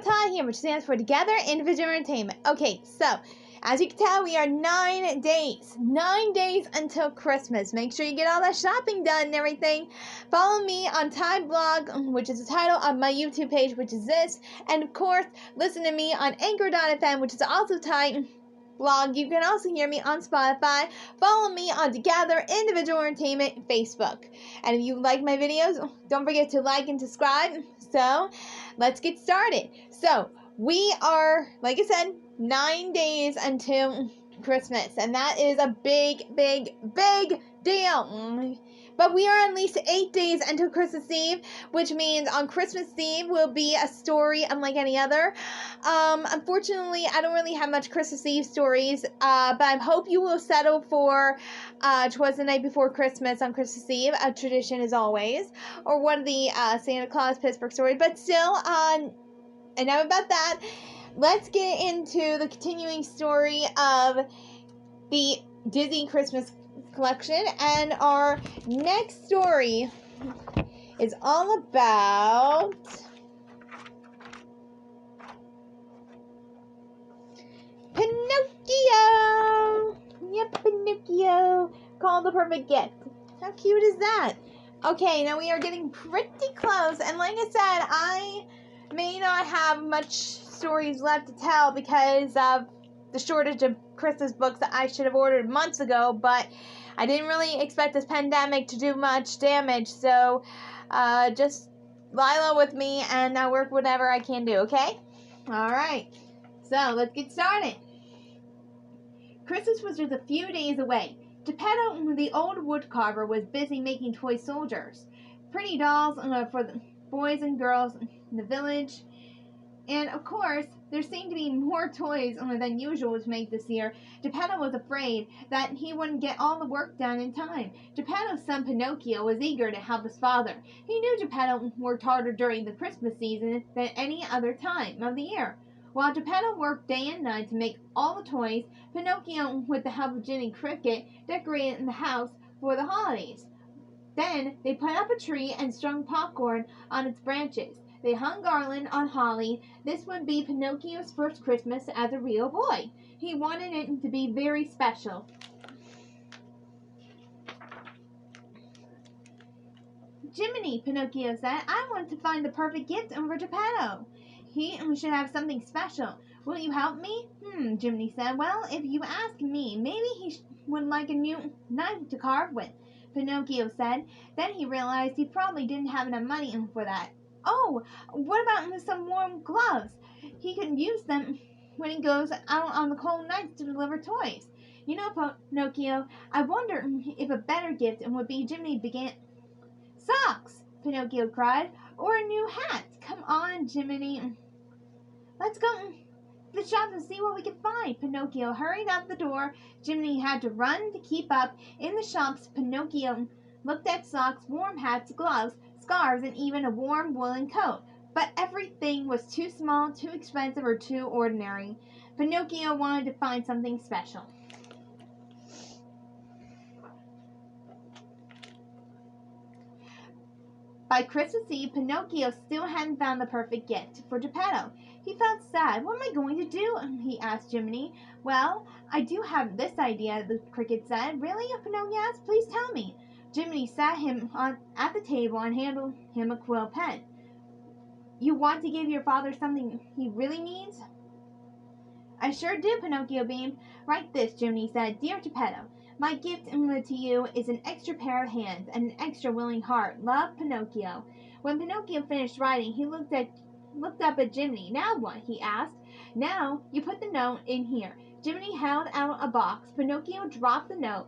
T.I.E here, which stands for Together Individual Entertainment. Okay, so as you can tell, we are 9 days until Christmas. Make sure you get all that shopping done and everything. Follow me on T.I.E blog, which is the title of my YouTube page, which is this. And of course, listen to me on Anchor.fm, which is also T.I.E blog. You can also hear me on Spotify. Follow me on Together Individual Entertainment Facebook. And if you like my videos, don't forget to like and subscribe. So, let's get started. So, we are, like I said, 9 days until Christmas. And that is a big deal. But we are at least 8 days until Christmas Eve, which means on Christmas Eve will be a story unlike any other. Unfortunately, I don't really have much Christmas Eve stories, but I hope you will settle for Twas the Night Before Christmas on Christmas Eve, a tradition as always, or one of the Santa Claus Pittsburgh stories. But still, enough about that. Let's get into the continuing story of the Disney Christmas collection, and our next story is all about Pinocchio. Yep, Pinocchio, called the perfect gift. How cute is that? Okay, now we are getting pretty close, and like I said, I may not have much stories left to tell because of the shortage of Christmas books that I should have ordered months ago, but I didn't really expect this pandemic to do much damage, so just lie low with me and I'll work whatever I can do, okay? Alright, so let's get started. Christmas was just a few days away. Geppetto, the old woodcarver, was busy making toy soldiers, pretty dolls for the boys and girls in the village. And, of course, there seemed to be more toys than usual to make this year. Geppetto was afraid that he wouldn't get all the work done in time. Geppetto's son Pinocchio was eager to help his father. He knew Geppetto worked harder during the Christmas season than any other time of the year. While Geppetto worked day and night to make all the toys, Pinocchio, with the help of Jiminy Cricket, decorated the house for the holidays. Then they put up a tree and strung popcorn on its branches. They hung garland on holly. This would be Pinocchio's first Christmas as a real boy. He wanted it to be very special. Jiminy, Pinocchio said, I want to find the perfect gift for Geppetto. He should have something special. Will you help me? Jiminy said, well, if you ask me, maybe he would like a new knife to carve with. Pinocchio said. Then he realized he probably didn't have enough money for that. Oh, what about some warm gloves? He could use them when he goes out on the cold nights to deliver toys. You know, Pinocchio, I wonder if a better gift would be Jiminy began. Socks, Pinocchio cried, or a new hat. Come on, Jiminy. Let's go to the shop and see what we can find. Pinocchio hurried out the door. Jiminy had to run to keep up. In the shops, Pinocchio looked at socks, warm hats, gloves, scarves, and even a warm woolen coat. But everything was too small, too expensive, or too ordinary. Pinocchio wanted to find something special. By Christmas Eve, Pinocchio still hadn't found the perfect gift for Geppetto. He felt sad. What am I going to do? He asked Jiminy. Well, I do have this idea, the cricket said. Really? Pinocchio asked. Please tell me. Jiminy sat him at the table and handed him a quill pen. You want to give your father something he really needs? I sure do, Pinocchio beamed. Write this, Jiminy said. Dear Geppetto, my gift to you is an extra pair of hands and an extra willing heart. Love, Pinocchio. When Pinocchio finished writing, he looked up at Jiminy. Now what? He asked. Now you put the note in here. Jiminy held out a box. Pinocchio dropped the note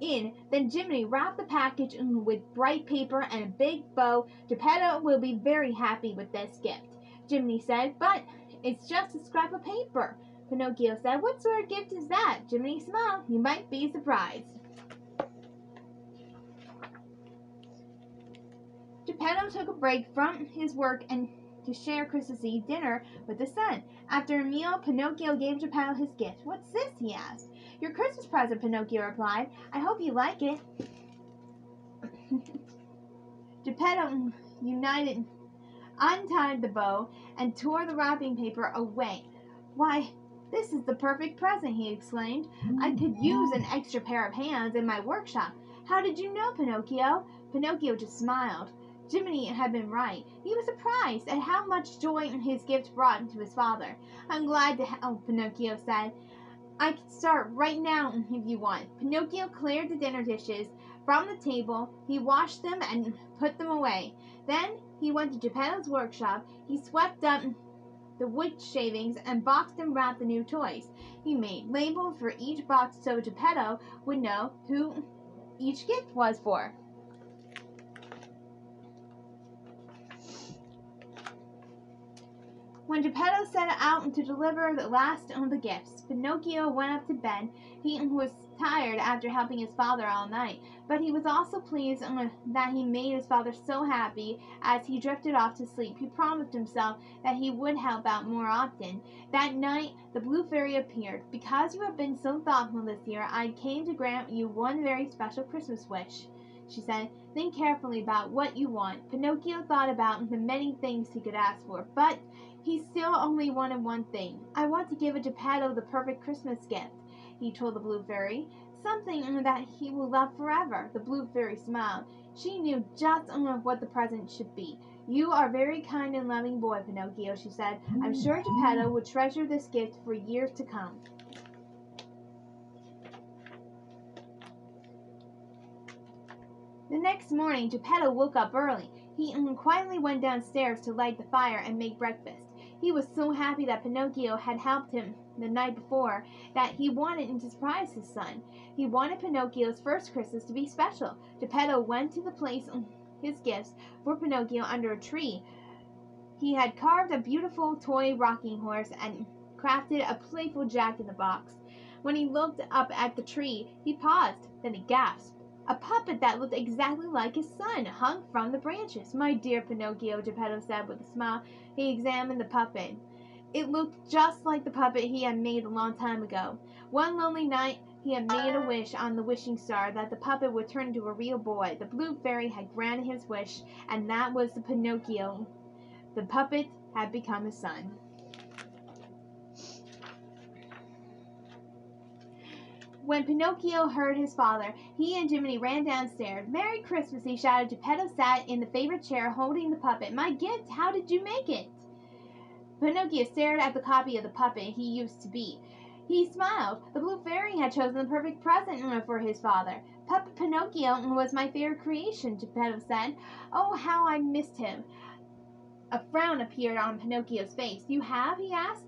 in. Then Jiminy wrapped the package with bright paper and a big bow. Geppetto will be very happy with this gift, Jiminy said. But it's just a scrap of paper. Pinocchio said. What sort of gift is that? Jiminy smiled. You might be surprised. Geppetto took a break from his work and to share Christmas Eve dinner with his son. After a meal, Pinocchio gave Geppetto his gift. What's this? He asked. Your Christmas present, Pinocchio replied. I hope you like it. Geppetto united untied the bow, and tore the wrapping paper away. "Why, this is the perfect present," he exclaimed. "I could use an extra pair of hands in my workshop. How did you know, Pinocchio?" Pinocchio just smiled. Jiminy had been right. He was surprised at how much joy his gift brought to his father. "I'm glad to help," Pinocchio said. "I can start right now if you want." Pinocchio cleared the dinner dishes from the table. He washed them and put them away. Then he went to Geppetto's workshop. He swept up the wood shavings and boxed and wrapped the new toys. He made labels for each box so Geppetto would know who each gift was for. When Geppetto set out to deliver the last of the gifts, Pinocchio went up to bed. He was tired after helping his father all night, but he was also pleased that he made his father so happy. As he drifted off to sleep, he promised himself that he would help out more often. That night, the Blue Fairy appeared. "Because you have been so thoughtful this year, I came to grant you one very special Christmas wish," she said. "Think carefully about what you want." Pinocchio thought about the many things he could ask for, but he still only wanted one thing. "I want to give Geppetto the perfect Christmas gift," he told the Blue Fairy. "Something that he will love forever." The Blue Fairy smiled. She knew just what the present should be. "You are a very kind and loving boy, Pinocchio," she said. "I'm sure Geppetto will treasure this gift for years to come." The next morning, Geppetto woke up early. He quietly went downstairs to light the fire and make breakfast. He was so happy that Pinocchio had helped him the night before that he wanted to surprise his son. He wanted Pinocchio's first Christmas to be special. Geppetto went to the place his gifts for Pinocchio under a tree. He had carved a beautiful toy rocking horse and crafted a playful Jack-in-the-Box. When he looked up at the tree, he paused. Then he gasped. A puppet that looked exactly like his son hung from the branches. "My dear Pinocchio," Geppetto said with a smile. He examined the puppet. It looked just like the puppet he had made a long time ago. One lonely night, he had made a wish on the wishing star that the puppet would turn into a real boy. The Blue Fairy had granted his wish, and that was the Pinocchio. The puppet had become his son. When Pinocchio heard his father, he and Jiminy ran downstairs. "Merry Christmas," he shouted. Geppetto sat in the favorite chair holding the puppet. "My gift! How did you make it?" Pinocchio stared at the copy of the puppet he used to be. He smiled. The Blue Fairy had chosen the perfect present for his father. "Puppet Pinocchio was my favorite creation," Geppetto said. "Oh, how I missed him." A frown appeared on Pinocchio's face. "You have?" he asked.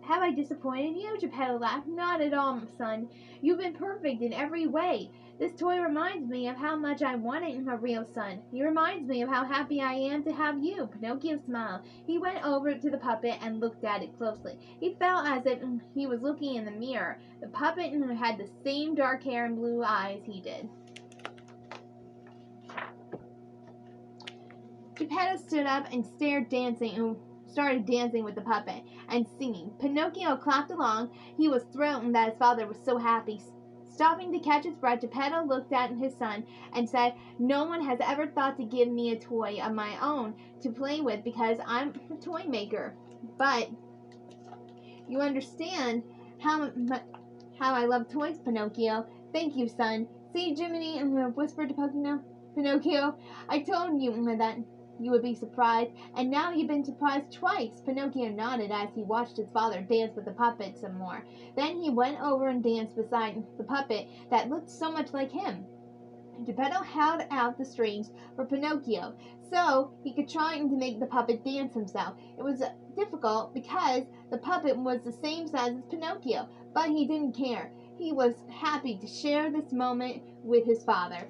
Have I disappointed you?" Geppetto laughed. "Not at all, son. You've been perfect in every way. This toy reminds me of how much I wanted a real son. He reminds me of how happy I am to have you." Pinocchio smiled. He went over to the puppet and looked at it closely. He felt as if he was looking in the mirror. The puppet had the same dark hair and blue eyes he did. Geppetto stood up and started dancing with the puppet and singing. Pinocchio clapped along. He was thrilled that his father was so happy. Stopping to catch his breath, Geppetto looked at his son and said, "No one has ever thought to give me a toy of my own to play with because I'm a toy maker. But you understand how I love toys, Pinocchio." "Thank you, son." "See, Jiminy," whispered Pinocchio, "I told you that you would be surprised, and now you've been surprised twice." Pinocchio nodded as he watched his father dance with the puppet some more. Then he went over and danced beside the puppet that looked so much like him. Geppetto held out the strings for Pinocchio so he could try to make the puppet dance himself. It was difficult because the puppet was the same size as Pinocchio, but he didn't care. He was happy to share this moment with his father.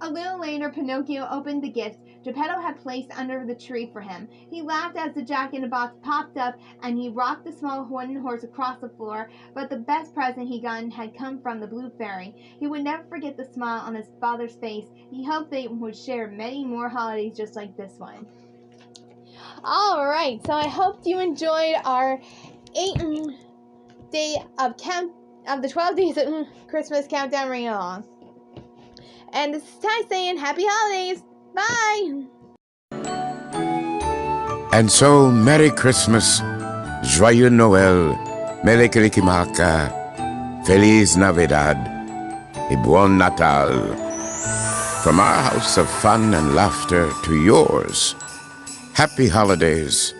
A little later, Pinocchio opened the gifts Geppetto had placed under the tree for him. He laughed as the Jack-in-the-Box popped up and he rocked the small wooden horse across the floor, but the best present he gotten had come from the Blue Fairy. He would never forget the smile on his father's face. He hoped they would share many more holidays just like this one. Alright, so I hope you enjoyed our 8-day of the 12 days of Christmas countdown ring along. And this is Ty saying happy holidays. Bye. And so, Merry Christmas, Joyeux Noël, Mele Kalikimaka, Feliz Navidad, y Buon Natal. From our house of fun and laughter to yours, happy holidays